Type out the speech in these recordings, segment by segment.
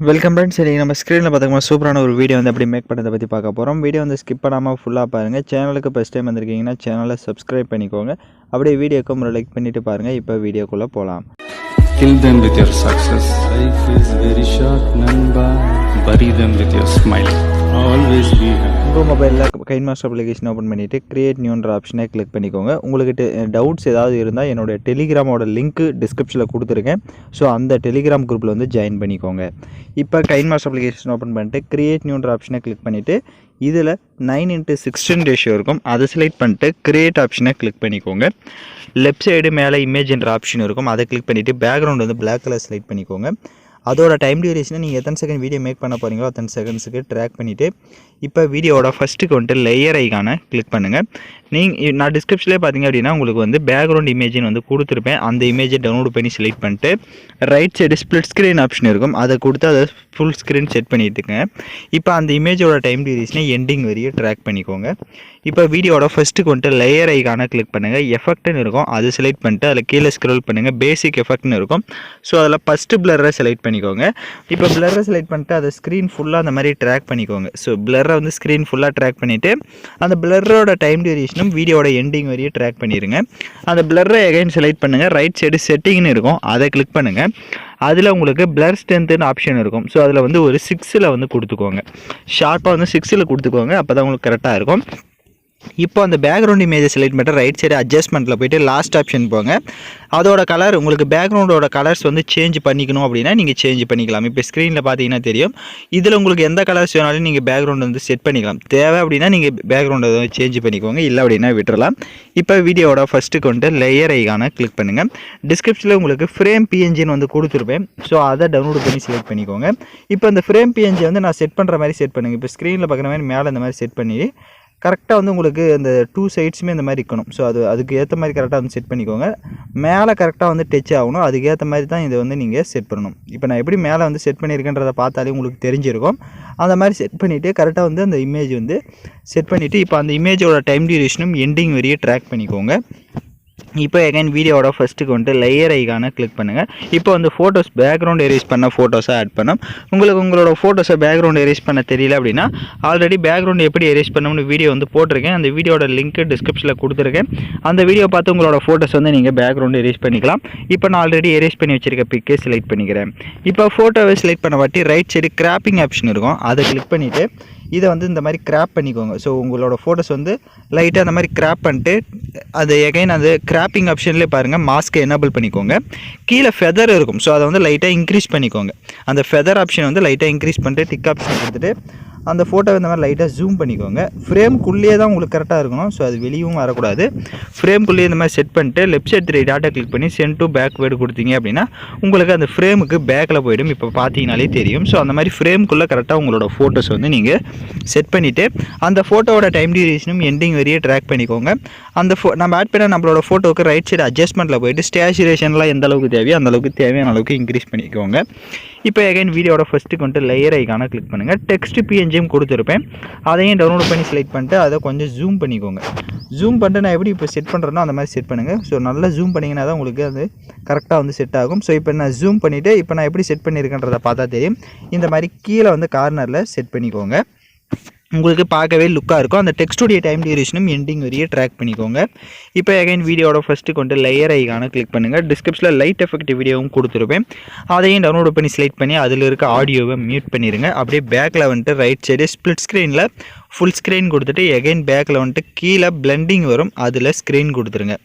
Welcome friends. சரி, நம்ம ஸ்க்ரீனில் பார்த்துக்கோமா சூப்பரான ஒரு வீடியோ வந்து எப்படி மேக் பண்ணுறதை பற்றி பார்க்க போகிறோம். வீடியோ வந்து ஸ்கிப் பண்ணாமல் ஃபுல்லாக பாருங்கள். சேனலுக்கு ஃபஸ்ட் டைம் வந்திருக்கீங்கன்னா சேனலை சப்ஸ்கிரைப் பண்ணிக்கோங்க. அப்படியே வீடியோக்கு ஒரு லைக் பண்ணிவிட்டு பாருங்கள். இப்போ வீடியோக்குள்ளே போகலாம். Kill them with your success. Life is very short, Namba. Bury them with your smile. Always be happy. உங்கள் மொபைலில் கைன்மாஸ்டர் அப்ளிகேஷன் ஓப்பன் பண்ணிவிட்டு கிரியேட் நியூன்ற ஆப்ஷனை கிளிக் பண்ணிக்கோங்க. உங்களுக்கு டவுட்ஸ் ஏதாவது இருந்தால் என்னோடய டெலிகிராமோட லிங்க்கு டிஸ்கிரிப்ஷனில் கொடுத்துருக்கேன். ஸோ அந்த டெலிகிராம் குரூப்பில் வந்து ஜாயின் பண்ணிக்கோங்க. இப்போ கைன்மாஸ்டர் அப்ளிகேஷன் ஓப்பன் பண்ணிட்டு கிரியேட் நியூன்ற ஆப்ஷனை கிளிக் பண்ணிவிட்டு இதில் 9:16 ரேஷியோ இருக்கும். அதை செலக்ட் பண்ணிட்டு கிரியேட் ஆப்ஷனை கிளிக் பண்ணிக்கோங்க. லெஃப்ட் சைடு மேலே இமேஜ்ன்ற ஆப்ஷன் இருக்கும். அதை கிளிக் பண்ணிவிட்டு பேக்ரவுண்ட் வந்து பிளாக் கலர் செலக்ட் பண்ணிக்கோங்க. அதோட டைம் டியூரேஷனை நீங்கள் எத்தனை செகண்ட் வீடியோ மேக் பண்ண போகிறீங்களோ அத்தனை செகண்ட்ஸுக்கு ட்ராக் பண்ணிவிட்டு இப்போ வீடியோவோட ஃபஸ்ட்டுக்கு வந்துட்டு லேயர் ஐக்கானை கிளிக் பண்ணுங்கள். நான் டிஸ்கிரிப்ஷன்லேயே பார்த்தீங்க அப்படின்னா உங்களுக்கு வந்து பேக்ரவுண்ட் இமேஜின் வந்து கொடுத்துருப்பேன். அந்த இமேஜை டவுன்லோட் பண்ணி செலக்ட் பண்ணிட்டு right side split screen option இருக்கும். அதை கொடுத்து அதை ஃபுல் ஸ்க்ரீன் செட் பண்ணிட்டுங்க. இப்போ அந்த இமேஜோட டைம் டியூரேஷனை எண்டிங் வரையும் ட்ராக் பண்ணிக்கோங்க. இப்போ வீடியோட ஃபஸ்ட்டுக்கு வந்துட்டு லேயர் ஐக்கானை கிளிக் பண்ணுங்கள். எஃபெக்ட்னு இருக்கும். அது செலக்ட் பண்ணிட்டு அதில் கீழே ஸ்க்ரோல் பண்ணுங்கள். பேசிக் எஃபெக்ட்னு இருக்கும். ஸோ அதில் ஃபஸ்ட்டு பிளரை செலக்ட் பண்ணிக்கோங்க. இப்போ பிளரை செலக்ட் பண்ணிட்டு அதை ஸ்க்ரீன் ஃபுல்லாக அந்த மாதிரி ட்ராக் பண்ணிக்கோங்க. ஸோ பிளரை வந்து ஸ்க்ரீன் ஃபுல்லாக ட்ராக் பண்ணிவிட்டு அந்த பிளரோட டைம் டியூரேஷனும் வீடியோட எண்டிங் வரையும் ட்ராக் பண்ணிடுங்க. அந்த பிளரை எகைன் செலக்ட் பண்ணுங்கள். ரைட் சைடு செட்டிங்னு இருக்கும். அதை கிளிக் பண்ணுங்கள். அதில் உங்களுக்கு பிளர் ஸ்ட்ரென்த்துன்னு ஆப்ஷன் இருக்கும். ஸோ அதில் வந்து ஒரு 6 வந்து கொடுத்துக்கோங்க. ஷார்ப்பாக வந்து 6 கொடுத்துக்கோங்க. அப்போ தான் உங்களுக்கு கரெக்டாக இருக்கும். இப்போ அந்த பேக்ரவுண்ட் இமேஜை செலக்ட் பண்ணிட்டு ரைட் சைடு அட்ஜஸ்ட்மெண்ட்டில் போய்ட்டு லாஸ்ட் ஆப்ஷன் போங்க. அதோட கலர் உங்களுக்கு பேக்ரவுண்டோட கலர்ஸ் வந்து சேஞ்ச் பண்ணிக்கணும் அப்படின்னா நீங்கள் சேஞ்ச் பண்ணிக்கலாம். இப்போ ஸ்க்ரீனில் பார்த்தீங்கன்னா தெரியும். இதில் உங்களுக்கு எந்த கலர்ஸ் வேணாலும் நீங்கள் பேக்ரவுண்ட் வந்து செட் பண்ணிக்கலாம். தேவை அப்படின்னா நீங்கள் பேக்ரவுண்டை வந்து சேஞ்ச் பண்ணிக்கோங்க. இல்லை அப்படின்னா விட்டுறலாம். இப்போ வீடியோட ஃபஸ்ட்டுக்கு வந்துட்டு லேயர் ஐக்கானை கிளிக் பண்ணுங்கள். டிஸ்கிரிப்ஷனில் உங்களுக்கு ஃப்ரேம் பிஎன்ஜின்னு வந்து கொடுத்துருப்பேன். ஸோ அதை டவுன்லோட் பண்ணி செலக்ட் பண்ணிக்கோங்க. இப்போ அந்த ஃப்ரேம் பிஎன்ஜி வந்து நான் செட் பண்ணுற மாதிரி செட் பண்ணுங்கள். இப்போ ஸ்க்ரீனில் பார்க்குற மாதிரி மேலே இந்த மாதிரி செட் பண்ணி கரெக்டாக வந்து உங்களுக்கு அந்த 2 சைட்ஸுமே இந்த மாதிரி இருக்கணும். ஸோ அதுக்கு ஏற்ற மாதிரி கரெக்டாக வந்து செட் பண்ணிக்கோங்க. மேலே கரெக்டாக வந்து டச் ஆகணும். அதுக்கு ஏற்ற மாதிரி தான் இதை வந்து நீங்கள் செட் பண்ணணும். இப்போ நான் எப்படி மேலே வந்து செட் பண்ணியிருக்கேன்றதை பார்த்தாலே உங்களுக்கு தெரிஞ்சிருக்கும். அந்த மாதிரி செட் பண்ணிவிட்டு கரெக்டாக வந்து அந்த இமேஜ் வந்து செட் பண்ணிவிட்டு இப்போ அந்த இமேஜோட டைம் டியூரேஷனும் எண்டிங் வரையும் ட்ராக் பண்ணிக்கோங்க. இப்போ எகைன் வீடியோட ஃபஸ்ட்டுக்கு வந்துட்டு லேயர் ஐக்கானை கிளிக் பண்ணுங்கள். இப்போ வந்து ஃபோட்டோஸ் பேக்ரவுண்ட் எரேஸ் பண்ண ஃபோட்டோஸை ஆட் பண்ணோம். உங்களுக்கு உங்களோட ஃபோட்டோஸை பேக்ரவுண்ட் எரேஸ் பண்ண தெரியல அப்படின்னா ஆல்ரெடி பேக்ரவுண்ட் எப்படி எரேஸ் பண்ணணும்னு வீடியோ வந்து போட்டிருக்கேன். அந்த வீடியோட லிங்க் டிஸ்கிரிப்ஷனில் கொடுத்துருக்கேன். அந்த வீடியோ பார்த்து உங்களோட ஃபோட்டோஸ் வந்து நீங்கள் பேக்ரவுண்ட் எரேஸ் பண்ணிக்கலாம். இப்போ நான் ஆல்ரெடி எரேஸ் பண்ணி வச்சிருக்க பிக்கே செலக்ட் பண்ணிக்கிறேன். இப்போ ஃபோட்டோவை செலக்ட் பண்ண வாட்டி ரைட் சைடு கிராப்பிங் ஆப்ஷன் இருக்கும். அதை கிளிக் பண்ணிவிட்டு இதை வந்து இந்த மாதிரி கிராப் பண்ணிக்கோங்க. ஸோ உங்களோட ஃபோட்டோஸ் வந்து லைட்டாக அந்த மாதிரி கிராப் பண்ணிட்டு அது எகைன் அந்த கிராப்பிங் ஆப்ஷன்லேயே பாருங்கள் மாஸ்க்கை எனேபிள் பண்ணிக்கோங்க. கீழே ஃபெதர் இருக்கும். ஸோ அதை வந்து லைட்டாக இன்க்ரீஸ் பண்ணிக்கோங்க. அந்த ஃபெதர் ஆப்ஷன் வந்து லைட்டாக இன்க்ரீஸ் பண்ணிட்டு டிக் ஆப்ஷன் கொடுத்துட்டு அந்த ஃபோட்டோவை இந்த மாதிரி லைட்டாக ஜூம் பண்ணிக்கோங்க. ஃப்ரேம்குள்ளேயே தான் உங்களுக்கு கரெக்டாக இருக்கணும். ஸோ அது வெளியும் வரக்கூடாது. ஃப்ரேம்குள்ளேயே இந்த மாதிரி செட் பண்ணிட்டு லெஃப்ட் சைட் 3 டாட்டா கிளிக் பண்ணி சென்ட் டு பேக்வேர்டு கொடுத்தீங்க அப்படின்னா உங்களுக்கு அந்த ஃப்ரேமுக்கு பேக்கில் போய்டும். இப்போ பார்த்தீங்கனாலே தெரியும். ஸோ அந்த மாதிரி ஃப்ரேம்குள்ளே கரெக்டாக உங்களோட ஃபோட்டோஸ் வந்து நீங்கள் செட் பண்ணிவிட்டு அந்த ஃபோட்டோவோட டைம் டியூரேஷனும் எண்டிங் வரையே ட்ராக் பண்ணிக்கோங்க. அந்த நம்ம ஆட் பண்ண நம்மளோட ஃபோட்டோவுக்கு ரைட் சைடு அட்ஜஸ்ட்மெண்ட்டில் போய்ட்டு ஸ்டேச்சுரேஷன்லாம் எந்த அளவுக்கு தேவையோ அந்த அளவுக்கு தேவையான அளவுக்கு இன்க்ரீஸ் பண்ணிக்கோங்க. இப்போ எகைன் வீடியோட ஃபஸ்ட்டுக்கு வந்துட்டு லேயர் ஐக்கானை கிளிக் பண்ணுங்கள். டெக்ஸ்ட் பிஎன்ஜியும் கொடுத்துருப்பேன். அதையும் டவுன்லோட் பண்ணி செலக்ட் பண்ணிட்டு அதை கொஞ்சம் ஜூம் பண்ணிக்கோங்க. ஜூம் பண்ணிட்டு நான் எப்படி இப்போ செட் பண்ணுறேனோ அந்த மாதிரி செட் பண்ணுங்கள். ஸோ நல்லா ஜூம் பண்ணிங்கன்னா தான் உங்களுக்கு அது கரெக்டாக வந்து செட் ஆகும். ஸோ இப்போ நான் ஜூம் பண்ணிவிட்டு இப்போ நான் எப்படி செட் பண்ணியிருக்கேன்றதை பார்த்தா தெரியும். இந்த மாதிரி கீழே வந்து கார்னரில் செட் பண்ணிக்கோங்க. உங்களுக்கு பார்க்கவே லுக்காக இருக்கும். அந்த டெக்ஸ்டுடைய டைம் டியூரேஷனும் எண்டிங் வரையே ட்ராக் பண்ணிக்கோங்க. இப்போ எகைன் வீடியோட ஃபஸ்ட்டுக்கு வந்துட்டு லேயர் ஐக்கானை கிளிக் பண்ணுங்கள். டிஸ்கிரிப்ஷனில் லைட் எஃபெக்ட் வீடியோவும் கொடுத்துருப்பேன். அதையும் டவுன்லோட் பண்ணி செலக்ட் பண்ணி அதில் இருக்க ஆடியோவை மியூட் பண்ணிடுங்க. அப்படியே பேக்கில் வந்துட்டு ரைட் சைடு ஸ்ப்ளிட் ஸ்க்ரீனில் ஃபுல் ஸ்க்ரீன் கொடுத்துட்டு எகைன் பேக்கில் வந்துட்டு கீழே பிளெண்டிங் வரும். அதில் ஸ்க்ரீன் கொடுத்துருங்க.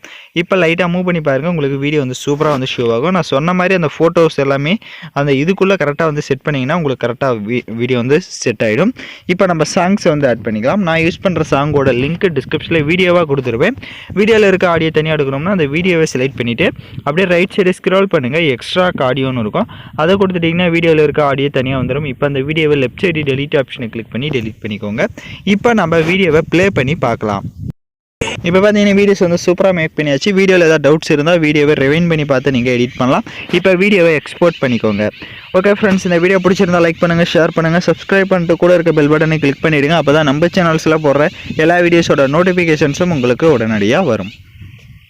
இப்போ லைட்டாக மூவ் பண்ணி பாருங்கள். உங்களுக்கு வீடியோ வந்து சூப்பராக வந்து ஷோ ஆகும். நான் சொன்ன மாதிரி அந்த ஃபோட்டோஸ் எல்லாமே அந்த இதுக்குள்ளே கரெக்டாக வந்து செட் பண்ணிங்கன்னா உங்களுக்கு கரெக்டாக வீடியோ வந்து செட் ஆகிடும். இப்போ நம்ம சாங்ஸை வந்து ஆட் பண்ணிக்கலாம். நான் யூஸ் பண்ணுற சாங்கோட லிங்க் டிஸ்கிரிப்ஷனில் வீடியோவாக கொடுத்துருவேன். வீடியோவில் இருக்க ஆடியோ தனியாக எடுக்கணும்னா அந்த வீடியோவை செலக்ட் பண்ணிவிட்டு அப்படியே ரைட் சைடு ஸ்க்ரோல் பண்ணுங்கள். எக்ஸ்ட்ரா ஆடியோன்னு இருக்கும். அதை கொடுத்துட்டிங்கன்னா வீடியோவில் இருக்க ஆடியோ தனியாக வந்துடும். இப்போ அந்த வீடியோவை லெஃப்ட் சைடு டெலிட் ஆப்ஷனை கிளிக் பண்ணி டெலிட் பண்ணிக்கோங்க. இப்போ நம்ம வீடியோவை ப்ளே பண்ணி பார்க்கலாம். இப்போ பார்த்தீங்கன்னா வீடியோஸ் வந்து சூப்பராக மேக் பண்ணியாச்சு. வீடியோவில் ஏதாவது டவுட்ஸ் இருந்தால் வீடியோவை ரிவைண்ட் பண்ணி பார்த்து நீங்கள் எடிட் பண்ணலாம். இப்போ வீடியோவை எக்ஸ்போர்ட் பண்ணிக்கோங்க. ஓகே ஃப்ரெண்ட்ஸ், இந்த வீடியோ பிடிச்சிருந்தால் லைக் பண்ணுங்கள், ஷேர் பண்ணுங்கள், சப்ஸ்கிரைப் பண்ணிட்டு கூட இருக்க பெல் பட்டனை கிளிக் பண்ணிவிடுங்க. அப்போ தான் நம்ம சேனல்ஸில் போடுற எல்லா வீடியோஸோட நோட்டிஃபிகேஷன்ஸும் உங்களுக்கு உடனடியாக வரும்.